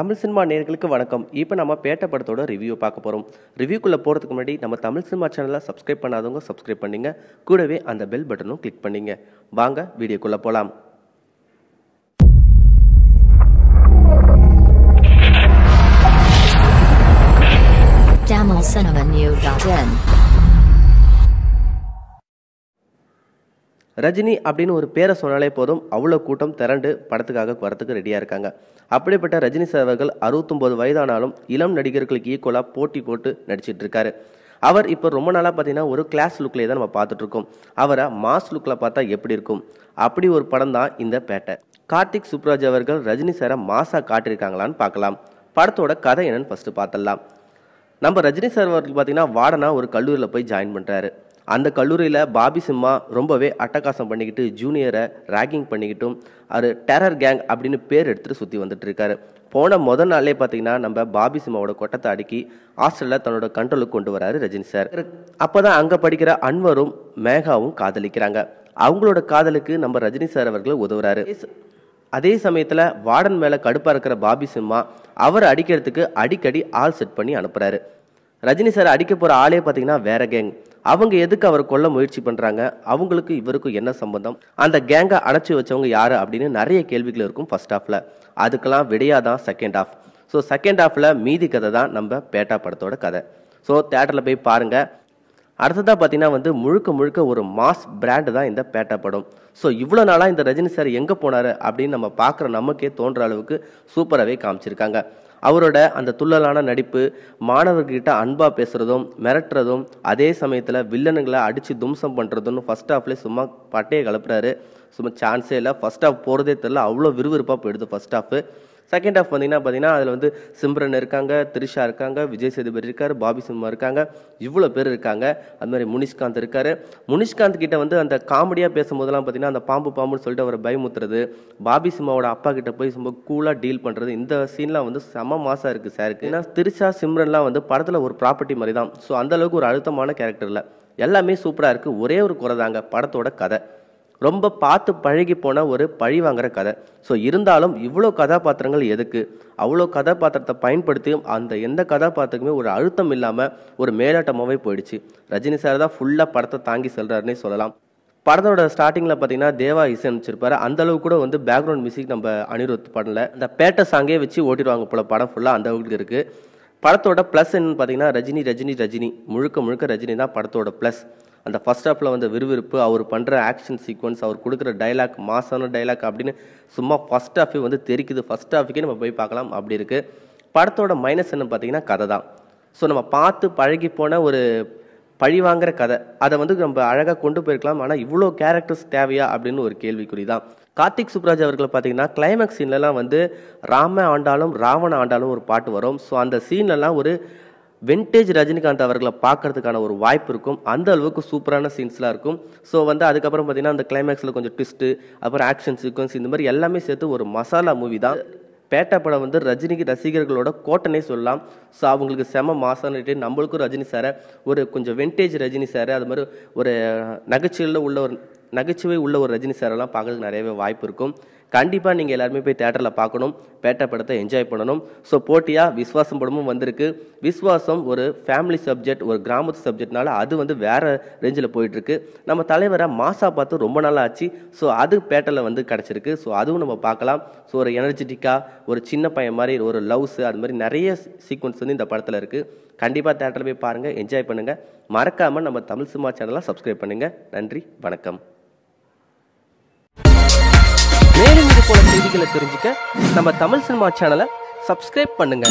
Tamil cinema நேயர்களுக்கு வணக்கம். இப்போ நம்ம பேட்ட படத்தோட ரிவ்யூ பார்க்க போகிறோம். ரிவ்யூக்குள்ளே போகிறதுக்கு முன்னாடி நம்ம தமிழ் சினிமா சேனலை சப்ஸ்கிரைப் பண்ணாதவங்க சப்ஸ்கிரைப் பண்ணிங்க. கூடவே அந்த பெல் பட்டனும் கிளிக் பண்ணிங்க. வாங்க வீடியோக்குள்ளே போகலாம். tamilcinemanew.in ரஜினி அப்படின்னு ஒரு பேரை சொன்னாலே போதும், அவ்வளோ கூட்டம் திரண்டு படத்துக்காக வரத்துக்கு ரெடியாக இருக்காங்க. அப்படிப்பட்ட ரஜினி சார் அவர்கள் 69 வயதானாலும் இளம் நடிகர்களுக்கு ஈக்குவலாக போட்டி போட்டு நடிச்சிட்டு இருக்காரு. அவர் இப்போ ரொம்ப நாளாக பார்த்தீங்கன்னா ஒரு கிளாஸ் லுக்லேயே தான் நம்ம பார்த்துட்டு இருக்கோம். அவரை மாஸ் லுக்கில் பார்த்தா எப்படி இருக்கும்? அப்படி ஒரு படம் தான் இந்த பேட்டை. கார்த்திக் சுப்ராஜ் அவர்கள் ரஜினி சாரை மாஸாக காட்டியிருக்காங்களான்னு பார்க்கலாம். படத்தோட கதை என்னன்னு ஃபஸ்ட்டு பார்த்துடலாம். நம்ம ரஜினி சார் அவர்கள் பார்த்தீங்கன்னா வார்டனா ஒரு கல்லூரியில் போய் ஜாயின் பண்ணுறாரு. அந்த கல்லூரியில் பாபி சிம்மா ரொம்பவே அட்டகாசம் பண்ணிக்கிட்டு ஜூனியரை ரேகிங் பண்ணிக்கிட்டும் அது டெரர் கேங் அப்படின்னு பேர் எடுத்துகிட்டு சுற்றி வந்துட்டு இருக்காரு. போன முதல் நாளே பார்த்தீங்கன்னா நம்ம பாபி சிம்மாவோட கொட்டத்தை அடுக்கி ஹாஸ்டலில் தன்னோட கண்ட்ரோலுக்கு கொண்டு வராரு ரஜினி சார். அப்போ தான் அங்கே படிக்கிற அன்வரும் மேகாவும் காதலிக்கிறாங்க. அவங்களோட காதலுக்கு நம்ம ரஜினி சார் அவர்கள் உதவுறாரு. அதே சமயத்தில் வார்டன் மேலே கடுப்பாக இருக்கிற பாபி சிம்மா அவரை அடிக்கிறதுக்கு அடிக்கடி ஆள் செட் பண்ணி அனுப்புகிறாரு. ரஜினி சார் அடிக்க போகிற ஆளே பார்த்தீங்கன்னா வேற கேங். அவங்க எதுக்கு அவர் கொல்ல முயற்சி பண்ணுறாங்க? அவங்களுக்கு இவருக்கும் என்ன சம்பந்தம்? அந்த கேங்கை அணைச்சி வச்சவங்க யார் அப்படின்னு நிறைய கேள்விகள் இருக்கும் ஃபர்ஸ்ட் ஹாஃபில். அதுக்கெல்லாம் விடையாதான் செகண்ட் ஹாஃப். ஸோ செகண்ட் ஹாஃபில் மீதி கதை தான் நம்ம பேட்டா படத்தோட கதை. ஸோ தேட்டரில் போய் பாருங்கள். அடுத்ததாக பார்த்தீங்கன்னா முழுக்க முழுக்க ஒரு மாஸ் பிராண்டு தான் இந்த பேட்டா படம். ஸோ இவ்வளோ நாளாக இந்த ரஜினி சார் எங்கே போனார் அப்படின்னு நம்ம பார்க்குற நமக்கே தோன்ற அளவுக்கு சூப்பராகவே காமிச்சிருக்காங்க. அவரோட அந்த துள்ளலான நடிப்பு, மாணவர்கிட்ட அன்பாக பேசுகிறதும் மிரட்டுறதும், அதே சமயத்தில் வில்லனுங்களை அடித்து தும்சம் பண்ணுறதுன்னு ஃபர்ஸ்ட் ஹாஃப்லேயே சும்மா பட்டையை கலப்புறாரு. சும்மா சான்ஸே இல்லை. ஃபர்ஸ்ட் ஹாஃப் போகிறதே தெரில, அவ்வளோ விறுவிறுப்பாக போயிடுது ஃபர்ஸ்ட் ஹாஃப். செகண்ட் ஹாஃப் பார்த்தீங்கன்னா அதில் சிம்ரன் இருக்காங்க, த்ரிஷா இருக்காங்க, விஜய் சேதுபதி இருக்காரு, பாபி சிம்மா இருக்காங்க, இவ்வளோ பேர் இருக்காங்க. அது மாதிரி முனிஷ்காந்த் இருக்காரு. முனிஷ்காந்த் கிட்ட அந்த காமெடியாக பேசும்போதெல்லாம் பார்த்தீங்கன்னா அந்த பாம்புன்னு சொல்லிட்டு அவரை பயமுத்துறது, பாபி சிம்மாவோட அப்பா கிட்ட போய் ரொம்ப கூலாக டீல் பண்ணுறது, இந்த சீன்லாம் செம மாசாக இருக்குது சாருக்கு. ஏன்னா த்ரிஷா சிம்ரன்லாம் படத்தில் ஒரு ப்ராப்பர்ட்டி மாதிரி தான். ஸோ அந்த அளவுக்கு ஒரு அழுத்தமான கேரக்டர் இல்லை. எல்லாமே சூப்பராக இருக்குது. ஒரே ஒரு குறை தாங்க, படத்தோட கதை ரொம்ப பார்த்து பழகி போன ஒரு பழி வாங்குற கதை. ஸோ இருந்தாலும் இவ்வளோ கதாபாத்திரங்கள் எதுக்கு? அவ்வளோ கதாபாத்திரத்தை பயன்படுத்தியும் அந்த எந்த கதாபாத்திரக்குமே ஒரு அழுத்தம் இல்லாமல் ஒரு மேலாட்டமாகவே போயிடுச்சு. ரஜினி சார் தான் ஃபுல்லாக படத்தை தாங்கி செல்றாருன்னே சொல்லலாம். படத்தோட ஸ்டார்டிங்கில் பார்த்தீங்கன்னா தேவா இசையமைச்சிருப்பாரு. அந்த அளவுக்கு கூட பேக்ரவுண்ட் மியூசிக் நம்ம அனிருத் பண்ணல. அந்த பேட்டை சாங்கே வச்சு ஓட்டிடுவாங்க போல படம் ஃபுல்லாக, அந்த அளவுக்கு இருக்குது. படத்தோட ப்ளஸ் என்னன்னு பார்த்தீங்கன்னா ரஜினி முழுக்க முழுக்க ரஜினி தான் படத்தோட ப்ளஸ். அந்த ஃபர்ஸ்ட் ஹாஃபில் விறுவிறுப்பு, அவர் பண்ணுற ஆக்ஷன் சீக்வன்ஸ், அவர் கொடுக்குற டைலாக், மாசான டைலாக் அப்படின்னு சும்மா ஃபர்ஸ்ட் ஹாஃபே தெரிக்குது. ஃபர்ஸ்ட் ஹாஃபுக்கே நம்ம போய் பார்க்கலாம், அப்படி இருக்குது. படத்தோட மைனஸ் என்ன பார்த்தீங்கன்னா கதை தான். ஸோ நம்ம பார்த்து பழகி போன ஒரு பழி வாங்குற கதை, அதை நம்ம அழகாக கொண்டு போயிருக்கலாம். ஆனால் இவ்வளோ கேரக்டர்ஸ் தேவையா அப்படின்னு ஒரு கேள்விக்குறி தான். கார்த்திக் சுப்ராஜ் அவர்கள் பார்த்தீங்கன்னா கிளைமேக்ஸ் சீன்லலாம் ராம ஆண்டாலும் ராவண ஆண்டாலும் ஒரு பாட்டு வரும். ஸோ அந்த சீன்லலாம் ஒரு வின்டேஜ் ரஜினிகாந்த் அவர்களை பார்க்கறதுக்கான ஒரு வாய்ப்பு இருக்கும். அந்த அளவுக்கு சூப்பரான சீன்ஸ்லாம் இருக்கும். ஸோ அதுக்கப்புறம் பார்த்தீங்கன்னா அந்த கிளைமேக்ஸில் கொஞ்சம் ட்விஸ்ட்டு, அப்புறம் ஆக்ஷன் சீக்வன்ஸ், இந்த மாதிரி எல்லாமே சேர்த்து ஒரு மசாலா மூவி தான். பேட்டா படம் ரஜினிக்கு ரசிகர்களோட கோட்டனே சொல்லலாம். ஸோ அவங்களுக்கு செம மாசானிட்டு, நம்மளுக்கும் ரஜினி சாரை ஒரு கொஞ்சம் வின்டேஜ் ரஜினி சாரை, அது மாதிரி ஒரு நகைச்சுவை உள்ள ஒரு ரஜினி சாரெல்லாம் பார்க்கறதுக்கு நிறையவே வாய்ப்பு இருக்கும். கண்டிப்பாக நீங்கள் எல்லாருமே போய் தேட்டரில் பார்க்கணும், பேட்டா படத்தை என்ஜாய் பண்ணணும். ஸோ போட்டியாக விஸ்வாசம் படமும் வந்திருக்கு. விஸ்வாசம் ஒரு ஃபேமிலி சப்ஜெக்ட், ஒரு கிராமத்து சப்ஜெக்ட்னால அது வேறு ரேஞ்சில் போயிட்டுருக்கு. நம்ம தலைவரை மாசா பார்த்து ரொம்ப நாள் ஆச்சு. ஸோ அது பேட்டரில் கிடச்சிருக்கு. ஸோ அதுவும் நம்ம பார்க்கலாம். ஸோ ஒரு எனர்ஜெட்டிக்காக ஒரு சின்ன பையன் மாதிரி ஒரு லவ்ஸு, அது மாதிரி நிறைய சீக்வன்ஸ் இந்த படத்தில் இருக்குது. கண்டிப்பாக தேட்டரில் போய் பாருங்கள், என்ஜாய் பண்ணுங்கள். மறக்காமல் நம்ம தமிழ் சினிமா சேனலை சப்ஸ்கிரைப் பண்ணுங்கள். நன்றி, வணக்கம். மேலும் இது போல செய்திகளை தெரிஞ்சுக்க நம்ம தமிழ் சினிமா சேனலை சப்ஸ்கிரைப் பண்ணுங்க.